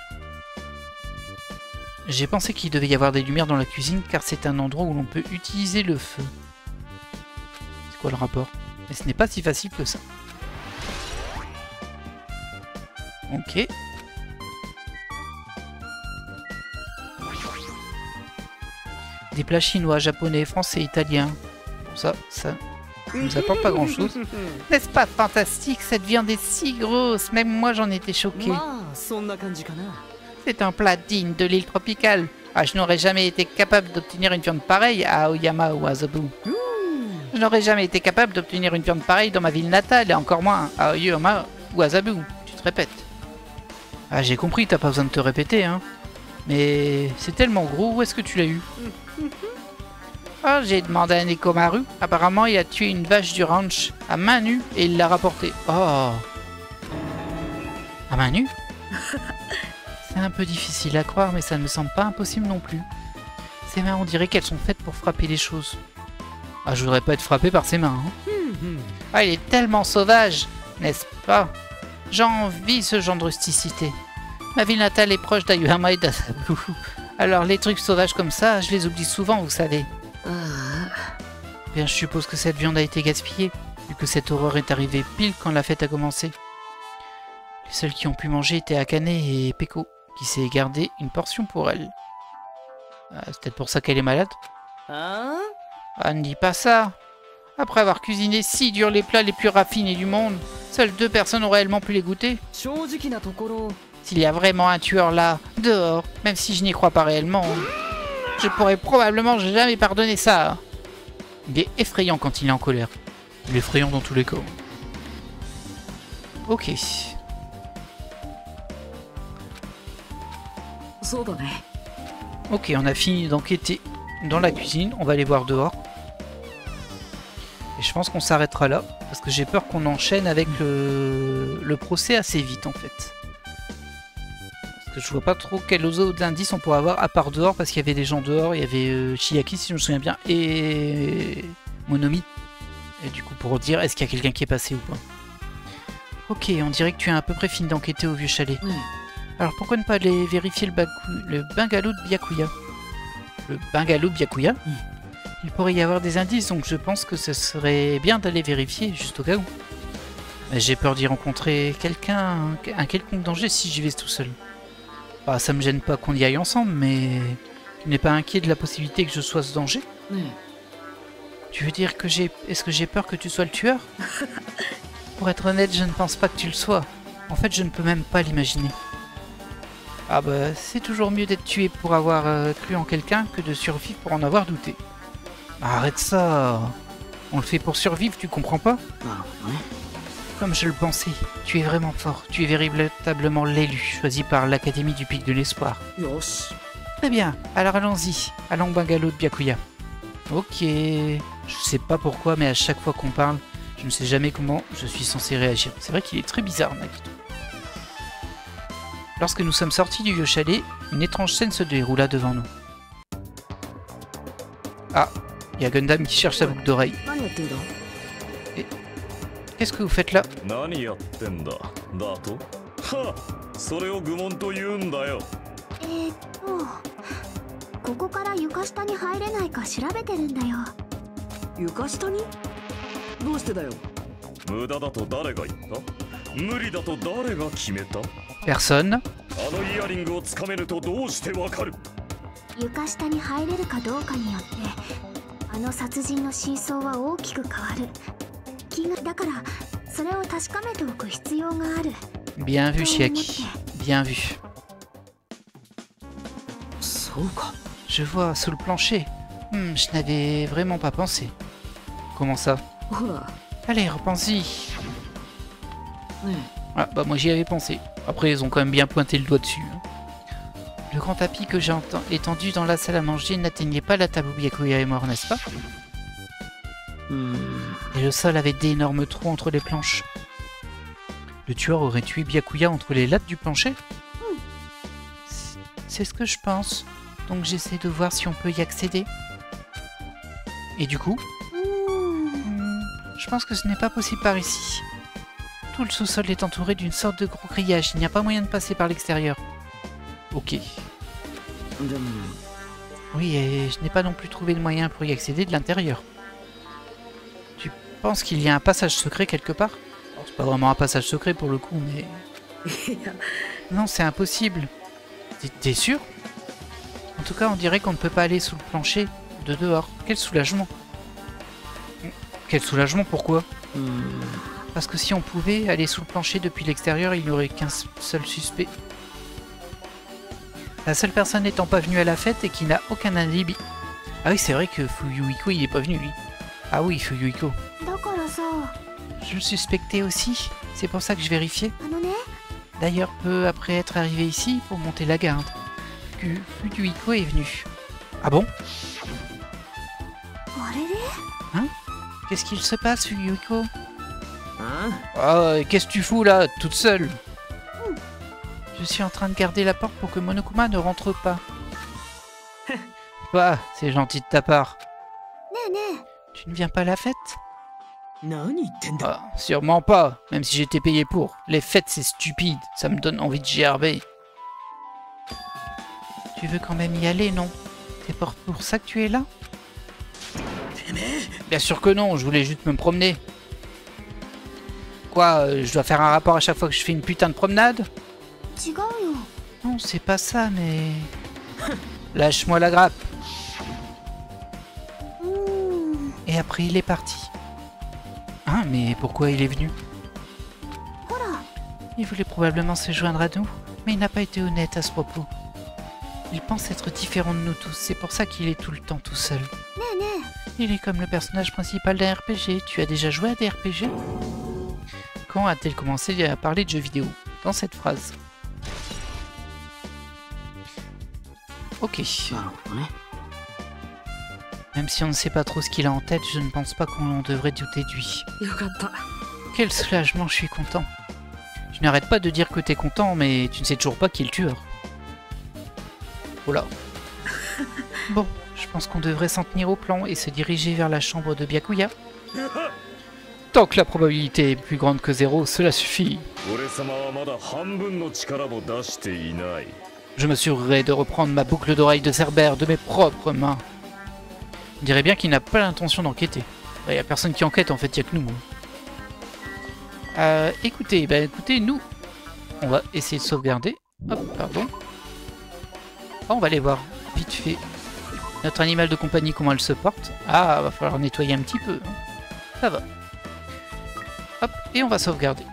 J'ai pensé qu'il devait y avoir des lumières dans la cuisine car c'est un endroit où l'on peut utiliser le feu. C'est quoi le rapport? Mais ce n'est pas si facile que ça. Ok. Des plats chinois, japonais, français, italiens. Bon ça nous apporte pas grand chose. N'est-ce pas fantastique? Cette viande est si grosse, même moi j'en étais choqué. C'est un plat digne de l'île tropicale. Ah, je n'aurais jamais été capable d'obtenir une viande pareille à Aoyama ou à Azabu. Je n'aurais jamais été capable d'obtenir une viande pareille dans ma ville natale et encore moins à Aoyama ou à Azabu. Tu te répètes. Ah, j'ai compris, t'as pas besoin de te répéter, hein. Mais c'est tellement gros, où est-ce que tu l'as eu? Oh, j'ai demandé à un Nekomaru. Apparemment, il a tué une vache du ranch à main nue et il l'a rapportée. Oh! À main nue? C'est un peu difficile à croire, mais ça ne me semble pas impossible non plus. Ces mains, on dirait qu'elles sont faites pour frapper les choses. Ah, je voudrais pas être frappé par ses mains. Hein. Ah, il est tellement sauvage, n'est-ce pas? J'envie ce genre de rusticité. Ma ville natale est proche d'Aoyama et d'Azabu. Alors, les trucs sauvages comme ça, je les oublie souvent, vous savez. Bien, je suppose que cette viande a été gaspillée, vu que cette horreur est arrivée pile quand la fête a commencé. Les seuls qui ont pu manger étaient Akane et Peko, qui s'est gardé une portion pour elle. Ah, c'est peut-être pour ça qu'elle est malade. Ah, ne dis pas ça. Après avoir cuisiné si dur les plats les plus raffinés du monde, seules 2 personnes ont réellement pu les goûter. S'il y a vraiment un tueur là, dehors, même si je n'y crois pas réellement, je pourrais probablement jamais pardonner ça. Il est effrayant quand il est en colère. Il est effrayant dans tous les cas. Ok. Ok, on a fini d'enquêter dans la cuisine, on va aller voir dehors. Et je pense qu'on s'arrêtera là, parce que j'ai peur qu'on enchaîne avec le procès assez vite en fait. Parce que je vois pas trop quels autres indices on pourrait avoir, à part dehors, parce qu'il y avait des gens dehors, il y avait Chiaki si je me souviens bien, et Monomi. Et du coup pour dire est-ce qu'il y a quelqu'un qui est passé ou pas. Ok, on dirait que tu as à peu près fini d'enquêter au vieux chalet. Alors pourquoi ne pas aller vérifier le bungalow de Byakuya? Le bungalow de Byakuya? Il pourrait y avoir des indices, donc je pense que ce serait bien d'aller vérifier, juste au cas où. Mais j'ai peur d'y rencontrer quelqu'un, un quelconque danger si j'y vais tout seul. Bah, ça me gêne pas qu'on y aille ensemble, mais tu n'es pas inquiet de la possibilité que je sois ce danger? Tu veux dire que est-ce que j'ai peur que tu sois le tueur? Pour être honnête, je ne pense pas que tu le sois. En fait, je ne peux même pas l'imaginer. Ah bah, c'est toujours mieux d'être tué pour avoir cru en quelqu'un que de survivre pour en avoir douté. Arrête ça. On le fait pour survivre, tu comprends pas? Comme je le pensais, tu es vraiment fort. Tu es véritablement l'élu, choisi par l'Académie du Pic de l'Espoir. Très bien, alors allons-y. Allons au bungalow de Byakuya. Ok. Je sais pas pourquoi, mais à chaque fois qu'on parle, je ne sais jamais comment je suis censé réagir. C'est vrai qu'il est très bizarre, Nagito. Lorsque nous sommes sortis du vieux chalet, une étrange scène se déroula devant nous. Ah, il y a Gundam qui cherche sa boucle d'oreille. Et... Qu'est-ce que vous faites là? Personne. Bien vu, Chiaki. Bien vu. Je vois, sous le plancher. Je n'avais vraiment pas pensé. Comment ça? Allez, repense-y. Ah, bah moi j'y avais pensé. Après, ils ont quand même bien pointé le doigt dessus. Le grand tapis que j'ai étendu dans la salle à manger n'atteignait pas la table où Byakuya est mort, n'est-ce pas? Et le sol avait d'énormes trous entre les planches. Le tueur aurait tué Byakuya entre les lattes du plancher? C'est ce que je pense. Donc j'essaie de voir si on peut y accéder. Et du coup? Je pense que ce n'est pas possible par ici. Tout le sous-sol est entouré d'une sorte de gros grillage. Il n'y a pas moyen de passer par l'extérieur. Ok. Oui, et je n'ai pas non plus trouvé de moyen pour y accéder de l'intérieur. Tu penses qu'il y a un passage secret quelque part? C'est pas vraiment un passage secret pour le coup, mais... Non, c'est impossible. T'es sûr? En tout cas, on dirait qu'on ne peut pas aller sous le plancher de dehors. Quel soulagement. Quel soulagement, pourquoi? Parce que si on pouvait aller sous le plancher depuis l'extérieur, il n'y aurait qu'un seul suspect. La seule personne n'étant pas venue à la fête et qui n'a aucun alibi. Ah oui, c'est vrai que Fuyuhiko, il est pas venu, lui. Ah oui, Fuyuhiko. Je le suspectais aussi. C'est pour ça que je vérifiais. D'ailleurs, peu après être arrivé ici, pour monter la garde, Fuyuhiko est venu. Ah bon? Hein? Qu'est-ce qu'il se passe, Fuyuhiko? Ah, qu'est-ce que tu fous là, toute seule? Je suis en train de garder la porte pour que Monokuma ne rentre pas. Bah, c'est gentil de ta part. Tu ne viens pas à la fête? Ah, sûrement pas, même si j'étais payé pour. Les fêtes, c'est stupide, ça me donne envie de gerber. Tu veux quand même y aller, non? C'est pour ça que tu es là? Bien sûr que non, je voulais juste me promener. Quoi, je dois faire un rapport à chaque fois que je fais une putain de promenade? Non, c'est pas ça, mais... Lâche-moi la grappe. Et après, il est parti. Hein, mais pourquoi il est venu? Il voulait probablement se joindre à nous, mais il n'a pas été honnête à ce propos. Il pense être différent de nous tous, c'est pour ça qu'il est tout le temps tout seul. Il est comme le personnage principal d'un RPG. Tu as déjà joué à des RPG? Quand a-t-elle commencé à parler de jeux vidéo? Dans cette phrase. Ok. Même si on ne sait pas trop ce qu'il a en tête, je ne pense pas qu'on devrait douter de lui. よかった。 Quel soulagement, je suis content. Je n'arrête pas de dire que t'es content, mais tu ne sais toujours pas qui est le tueur. Voilà. Bon, je pense qu'on devrait s'en tenir au plan et se diriger vers la chambre de Byakuya. Tant que la probabilité est plus grande que 0, cela suffit. Je m'assurerai de reprendre ma boucle d'oreille de Cerbère de mes propres mains. On dirait bien qu'il n'a pas l'intention d'enquêter. Il n'y a personne qui enquête en fait, il n'y a que nous. Écoutez, nous, on va essayer de sauvegarder. Hop, pardon. Ah, on va aller voir vite fait notre animal de compagnie, comment elle se porte. Ah, va falloir nettoyer un petit peu. Ça va. Hop, et on va sauvegarder.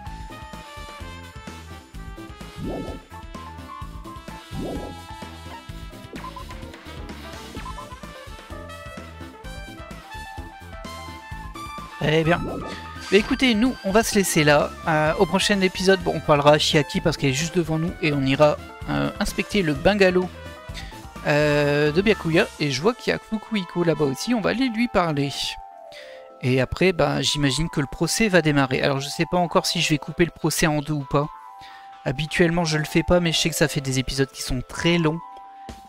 Eh bien. Mais écoutez, nous, on va se laisser là. Au prochain épisode, bon, on parlera à Chiaki parce qu'elle est juste devant nous et on ira inspecter le bungalow de Byakuya. Et je vois qu'il y a Fukuhiko là-bas aussi, on va aller lui parler. Et après, j'imagine que le procès va démarrer. Alors je sais pas encore si je vais couper le procès en deux ou pas. Habituellement je le fais pas, mais je sais que ça fait des épisodes qui sont très longs.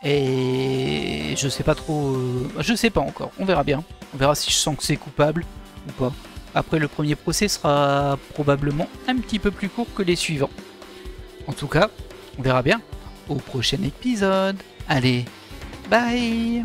Et je sais pas trop... je sais pas encore, on verra bien. On verra si je sens que c'est coupable ou pas. Après le premier procès sera probablement un petit peu plus court que les suivants. En tout cas, on verra bien au prochain épisode. Allez, bye!